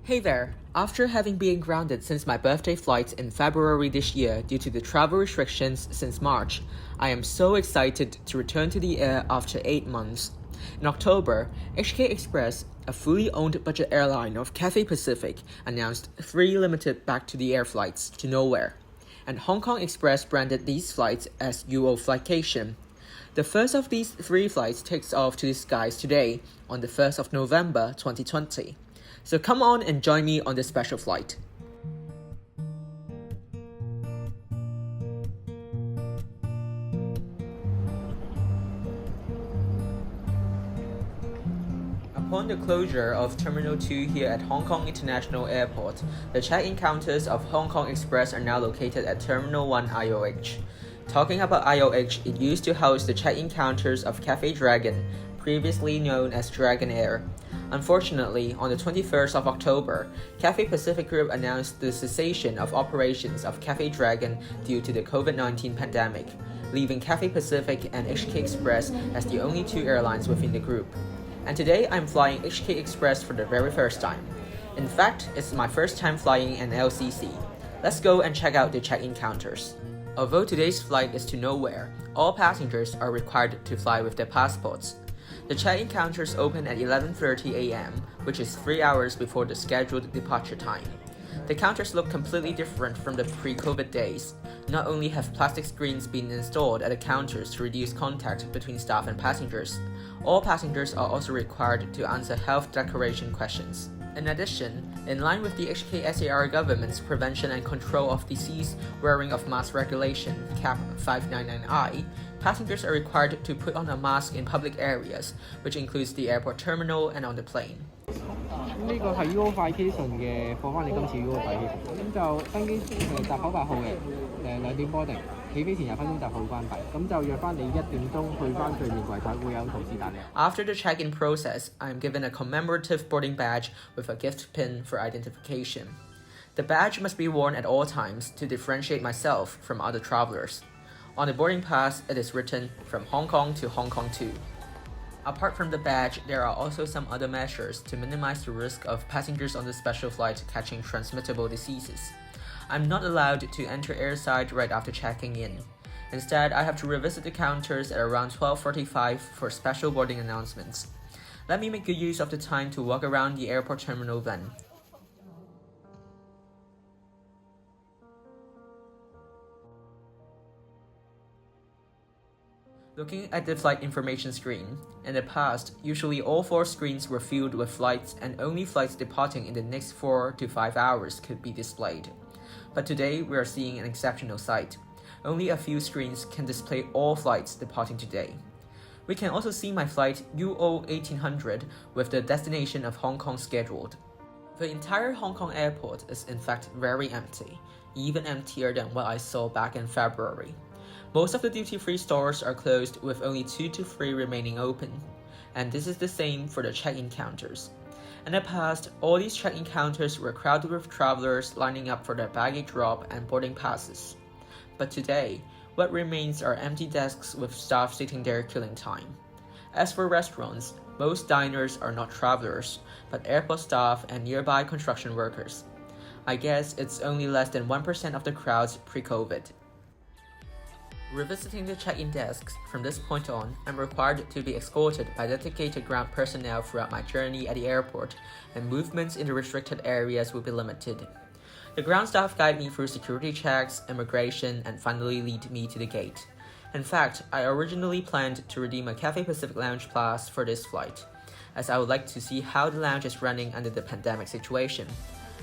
Hey there! After having been grounded since my birthday flight in February this year due to the travel restrictions since March, I am so excited to return to the air after 8 months. In October, HK Express, a fully owned budget airline of Cathay Pacific, announced 3 limited back-to-the-air flights to nowhere, and Hong Kong Express branded these flights as UO Flightcation. The first of these 3 flights takes off to the skies today on the 1st of November 2020. So come on and join me on this special flight. Upon the closure of Terminal 2 here at Hong Kong International Airport, the check-in counters of Hong Kong Express are now located at Terminal 1 IOH. Talking about IOH, it used to house the check-in counters of Cathay Dragon, previously known as Dragon Air. Unfortunately, on the 21st of October, Cathay Pacific Group announced the cessation of operations of Cathay Dragon due to the COVID-19 pandemic, leaving Cathay Pacific and HK Express as the only 2 airlines within the group. And today I'm flying HK Express for the very first time. In fact, it's my first time flying an LCC. Let's go and check out the check-in counters. Although today's flight is to nowhere, all passengers are required to fly with their passports. The check-in counters open at 11:30 a.m., which is 3 hours before the scheduled departure time. The counters look completely different from the pre-COVID days. Not only have plastic screens been installed at the counters to reduce contact between staff and passengers, all passengers are also required to answer health declaration questions. In addition, in line with the HKSAR government's prevention and control of disease wearing of mask regulation, Cap 599I, passengers are required to put on a mask in public areas, which includes the airport terminal and on the plane. 呢個係 UO Flightcation 嘅，放翻你今次 UO Flightcation，咁就登機閘口8號嘅，2點 boarding，起飛前20分鐘閘口關閉，咁就約翻你1點鐘去翻對面櫃台，會有同事帶你。After the check-in process, I am given a commemorative boarding badge with a gift pin for identification. The badge must be worn at all times to differentiate myself from other travelers. On the boarding pass, it is written from Hong Kong to Hong Kong to. Apart from the badge, there are also some other measures to minimize the risk of passengers on the special flight catching transmittable diseases. I'm not allowed to enter airside right after checking in. Instead, I have to revisit the counters at around 12:45 for special boarding announcements. Let me make good use of the time to walk around the airport terminal then. Looking at the flight information screen, in the past, usually all 4 screens were filled with flights and only flights departing in the next 4 to 5 hours could be displayed. But today, we are seeing an exceptional sight. Only a few screens can display all flights departing today. We can also see my flight UO1800 with the destination of Hong Kong scheduled. The entire Hong Kong airport is in fact very empty, even emptier than what I saw back in February. Most of the duty-free stores are closed with only 2 to 3 remaining open, and this is the same for the check-in counters. In the past, all these check-in counters were crowded with travelers lining up for their baggage drop and boarding passes. But today, what remains are empty desks with staff sitting there killing time. As for restaurants, most diners are not travelers, but airport staff and nearby construction workers. I guess it's only less than 1% of the crowds pre-COVID. Revisiting the check-in desks, from this point on, I'm required to be escorted by dedicated ground personnel throughout my journey at the airport, and movements in the restricted areas will be limited. The ground staff guide me through security checks, immigration, and finally lead me to the gate. In fact, I originally planned to redeem a Cathay Pacific Lounge Pass for this flight, as I would like to see how the lounge is running under the pandemic situation.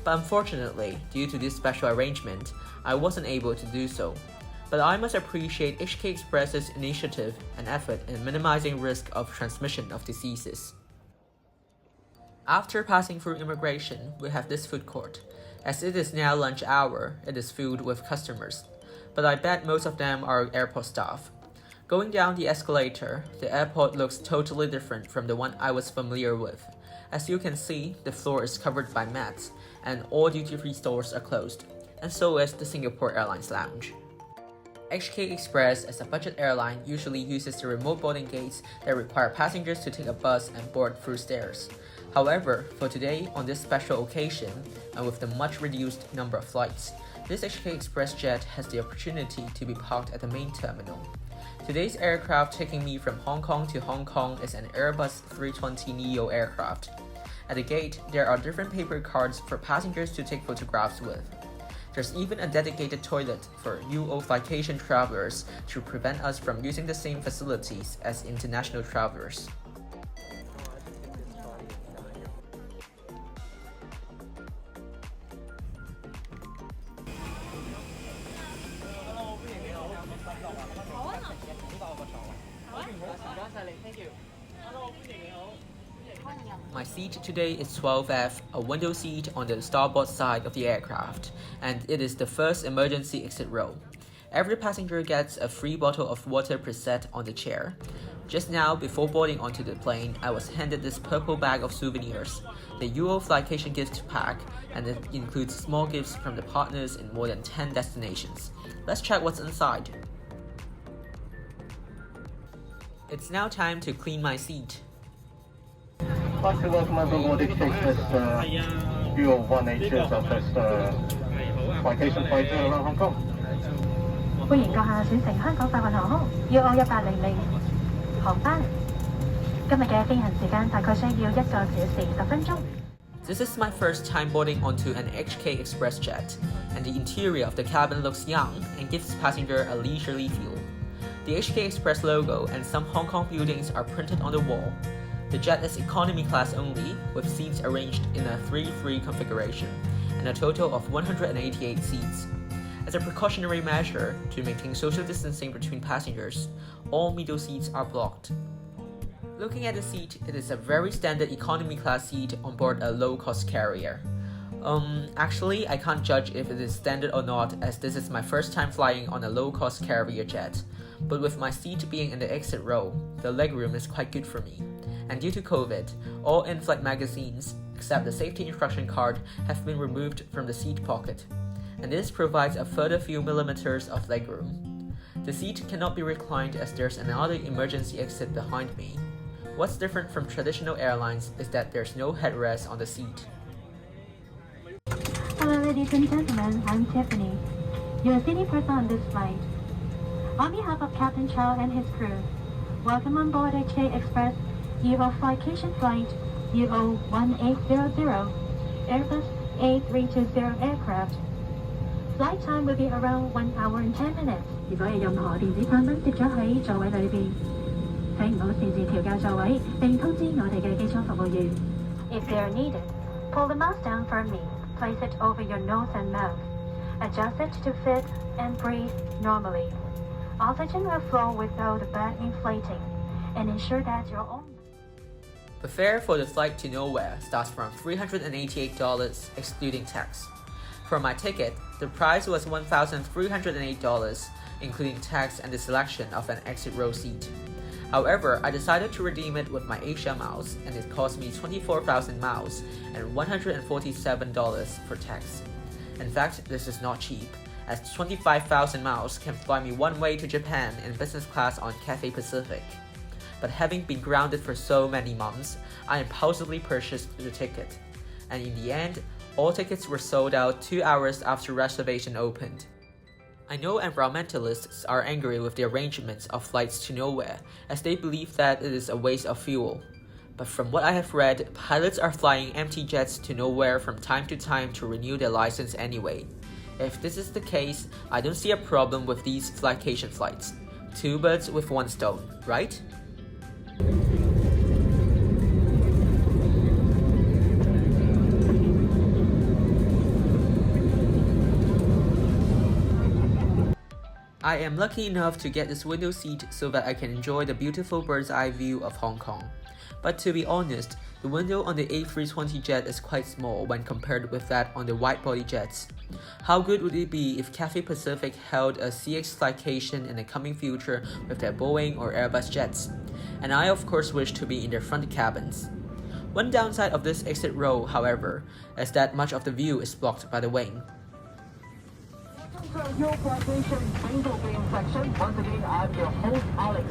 But unfortunately, due to this special arrangement, I wasn't able to do so. But I must appreciate HK Express's initiative and effort in minimizing risk of transmission of diseases. After passing through immigration, we have this food court. As it is now lunch hour, it is filled with customers, but I bet most of them are airport staff. Going down the escalator, the airport looks totally different from the one I was familiar with. As you can see, the floor is covered by mats, and all duty-free stores are closed, and so is the Singapore Airlines Lounge. HK Express, as a budget airline, usually uses the remote boarding gates that require passengers to take a bus and board through stairs. However, for today, on this special occasion, and with the much reduced number of flights, this HK Express jet has the opportunity to be parked at the main terminal. Today's aircraft taking me from Hong Kong to Hong Kong is an Airbus 320neo aircraft. At the gate, there are different paper cards for passengers to take photographs with. There's even a dedicated toilet for UO flycation travelers to prevent us from using the same facilities as international travelers. My seat today is 12F, a window seat on the starboard side of the aircraft, and it is the first emergency exit row. Every passenger gets a free bottle of water preset on the chair. Just now, before boarding onto the plane, I was handed this purple bag of souvenirs, the UO Flycation gift pack, and it includes small gifts from the partners in more than 10 destinations. Let's check what's inside. It's now time to clean my seat. Lastly, welcome aboard Express UO1800 Southwest Flycation flight around Hong Kong. 歡迎閣下選乘香港快運航空 UO1800 航班。今日嘅飛行時間大概需要1個小時10分鐘。This is my first time boarding onto an HK Express jet, and the interior of the cabin looks young and gives passenger a leisurely feel. The HK Express logo and some Hong Kong buildings are printed on the wall. The jet is economy class only, with seats arranged in a 3-3 configuration, and a total of 188 seats. As a precautionary measure to maintain social distancing between passengers, all middle seats are blocked. Looking at the seat, it is a very standard economy class seat on board a low-cost carrier. Actually, I can't judge if it is standard or not, as this is my first time flying on a low-cost carrier jet. But with my seat being in the exit row, the legroom is quite good for me. And due to COVID, all in-flight magazines, except the safety instruction card, have been removed from the seat pocket. And this provides a further few millimeters of legroom. The seat cannot be reclined as there's another emergency exit behind me. What's different from traditional airlines is that there's no headrest on the seat. Hello, ladies and gentlemen. I'm Tiffany, your seating person on this flight. On behalf of Captain Chow and his crew, welcome on board HK Express UO Flycation Flight UO1800 Airbus A320 aircraft. Flight time will be around 1 hour and 10 minutes. 如果有任何電子產品跌咗喺座位裏邊，請唔好擅自調校座位，並通知我哋嘅機艙服務員。If they are needed, pull the mask down firmly, place it over your nose and mouth, adjust it to fit and breathe normally. Oxygen will flow without the bag inflating, and ensure that your own. The fare for the flight to nowhere starts from $388 excluding tax. For my ticket, the price was $1,308, including tax and the selection of an exit row seat. However, I decided to redeem it with my Asia miles, and it cost me 24,000 miles and $147 for tax. In fact, this is not cheap, as 25,000 miles can fly me one way to Japan in business class on Cathay Pacific. But having been grounded for so many months, I impulsively purchased the ticket. And in the end, all tickets were sold out 2 hours after reservation opened. I know environmentalists are angry with the arrangements of flights to nowhere, as they believe that it is a waste of fuel. But from what I have read, pilots are flying empty jets to nowhere from time to time to renew their license anyway. If this is the case, I don't see a problem with these flycation flights. 2 birds with 1 stone, right? I am lucky enough to get this window seat so that I can enjoy the beautiful bird's eye view of Hong Kong. But to be honest, the window on the A320 jet is quite small when compared with that on the wide-body jets. How good would it be if Cathay Pacific held a CX flycation in the coming future with their Boeing or Airbus jets? And I of course wish to be in their front cabins. One downside of this exit row, however, is that much of the view is blocked by the wing. Welcome to your flycation single beam section. Once again, I'm your host Alex.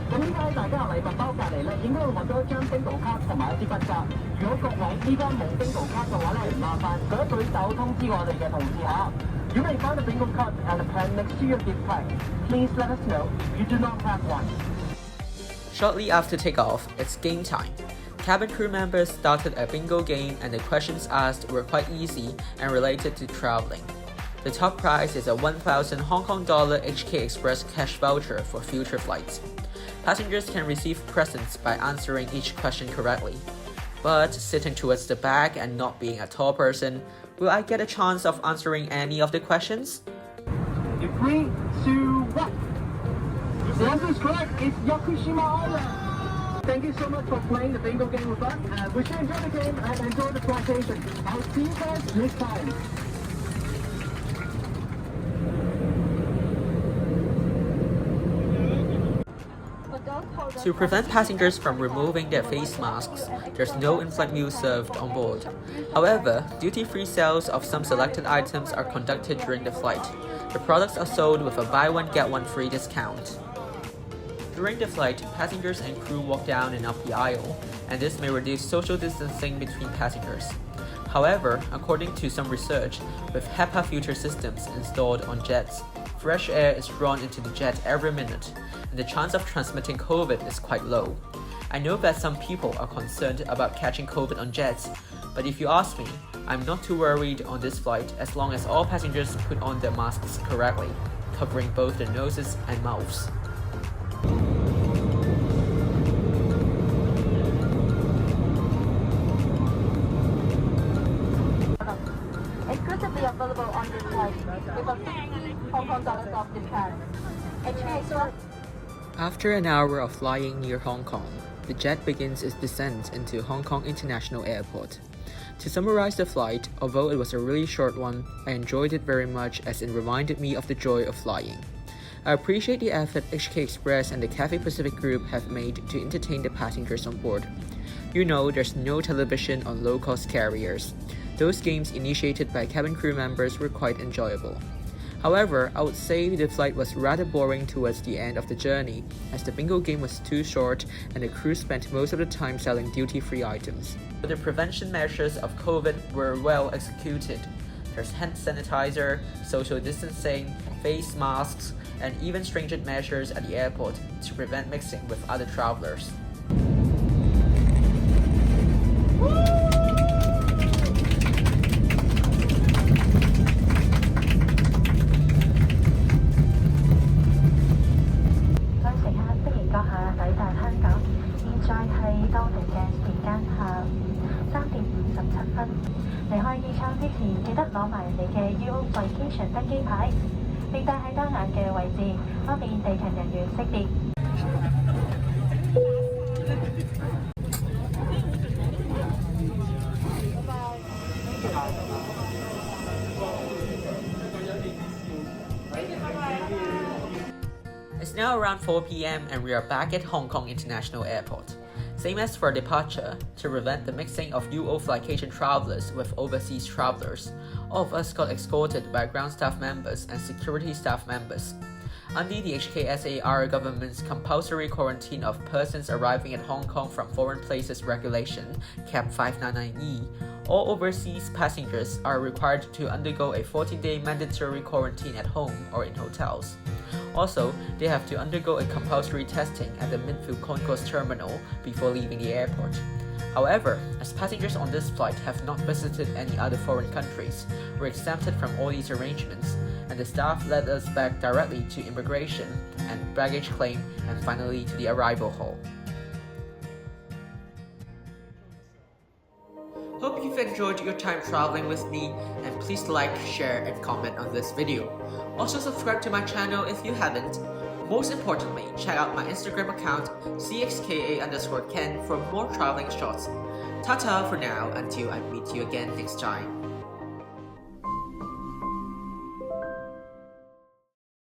咁依家喺大家嘅禮物包隔離咧，應該會揾到一張 bingo 卡同埋一支筆㗎。如果各位依家冇 bingo 卡嘅話咧，唔麻煩舉一舉手通知我哋嘅同事嚇。You may find a bingo card and a pen next to your gift bag. Please let us know you do not have one. Shortly after takeoff, it's game time. Cabin crew members started a bingo game and the questions asked were quite easy and related to traveling. The top prize is a 1,000 Hong Kong dollar HK Express cash voucher for future flights. Passengers can receive presents by answering each question correctly. But sitting towards the back and not being a tall person, will I get a chance of answering any of the questions? 3, 2, 1. The answer is correct. It's Yakushima Island. Thank you so much for playing the bingo game with us. We should enjoy the game and enjoy the flycation. I'll see you guys next time. To prevent passengers from removing their face masks, there's no in-flight meal served on board. However, duty-free sales of some selected items are conducted during the flight. The products are sold with a buy one get one free discount. During the flight, passengers and crew walk down and up the aisle, and this may reduce social distancing between passengers. However, according to some research, with HEPA filter systems installed on jets, fresh air is drawn into the jet every minute, and the chance of transmitting COVID is quite low. I know that some people are concerned about catching COVID on jets, but if you ask me, I'm not too worried on this flight as long as all passengers put on their masks correctly, covering both their noses and mouths. Exclusively available on this flight with a 50 Hong Kong dollars off discount. After an hour of flying near Hong Kong, the jet begins its descent into Hong Kong International Airport. To summarize the flight, although it was a really short one, I enjoyed it very much as it reminded me of the joy of flying. I appreciate the effort HK Express and the Cathay Pacific group have made to entertain the passengers on board. You know, there's no television on low-cost carriers. Those games initiated by cabin crew members were quite enjoyable. However, I would say the flight was rather boring towards the end of the journey, as the bingo game was too short and the crew spent most of the time selling duty-free items. But the prevention measures of COVID were well executed. There's hand sanitizer, social distancing, face masks, and even stringent measures at the airport to prevent mixing with other travelers. UO1800 登機牌，並戴喺單眼嘅位置，方便地勤人員識別。It's now around 4 p.m. and we are back at Hong Kong International Airport. Same as for departure, to prevent the mixing of UO flycation travelers with overseas travelers, all of us got escorted by ground staff members and security staff members. Under the HKSAR government's compulsory quarantine of persons arriving at Hong Kong from foreign places regulation, Cap 599E, all overseas passengers are required to undergo a 14-day mandatory quarantine at home or in hotels. Also, they have to undergo a compulsory testing at the Midfield Concourse terminal before leaving the airport. However, as passengers on this flight have not visited any other foreign countries, we're exempted from all these arrangements, and the staff led us back directly to immigration and baggage claim and finally to the arrival hall. Hope you've enjoyed your time traveling with me, and please like, share, and comment on this video. Also subscribe to my channel if you haven't. Most importantly, check out my Instagram account cxka_ken for more traveling shots. Ta-ta for now until I meet you again next time.